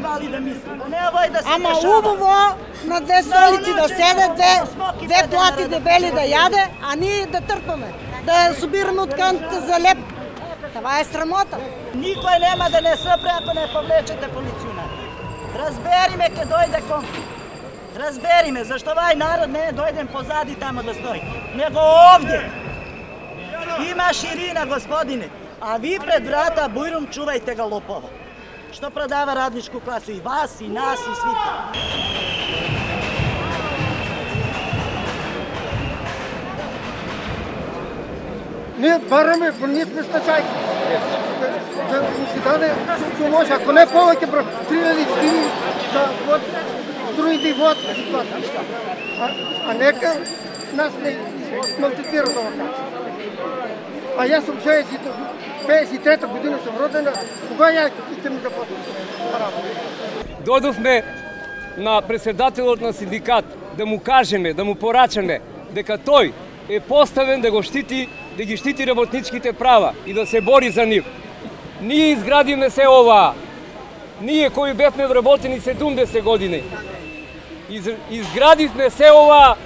trebali da mislimo. Nemoj da se Ама dešava. убаво на две столици да седат, две плати дебели да яде, а ние да търпаме, да собираме от канта за леп. Това е срамота. Никой няма да не съпре, ако не повлечете полиционери. Разбериме ке дойде конфликт. Разбериме, защо ovaj народ не е дойден позади тамо да стои, него ovdje. Има ширина, господине. А ви пред врата буйром чувайте ga lopova. Što prodava radničku klasu, i vas, i nas, i svite. Ние бараме, ние сме стачайки. Да ни се даде, що може, ако не повече, 3 или 4 за строите и вод. А нека нас не малтретира това така. А аз съм 53-та година съм родена, кога я ще ми заплати работа? Дойдохме на председателот на синдикат да му кажеме, да му порачаме дека тој е поставен да ги штити работничките права и да се бори за нив. Ние изградиме се ова. Ние кои бевме вработени 70 години. Изградивме се ова,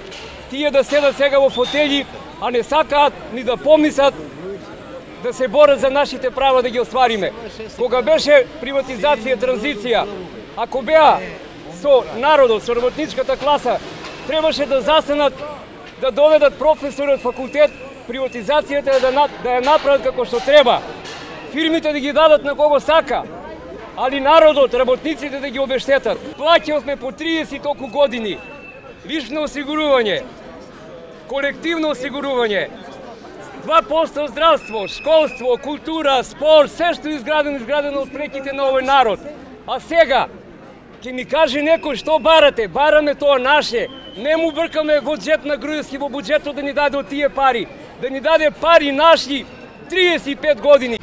тие да седат сега во фотели, а не сакаат ни да помислат да се борят за нашите права да ги оствариме. Кога беше приватизација, транзиција, ако беа со народот, со работничката класа, требаше да застанат, да доведат професори од факултет, приватизацијата да ја направат како што треба. Фирмите да ги дадат на кого сака, али народот, работниците да ги обештетат. Плаќавме по 30 и толку години. Лично осигурување, колективно осигурување, 2% здравство, школство, култура, спорт, се што е изградено од преките на овој народ. А сега, ќе ни каже некој што барате, бараме тоа наше. Не му бркаме во джет на Груевски, во буџетот да ни даде од тие пари. Да ни даде пари наши 35 години.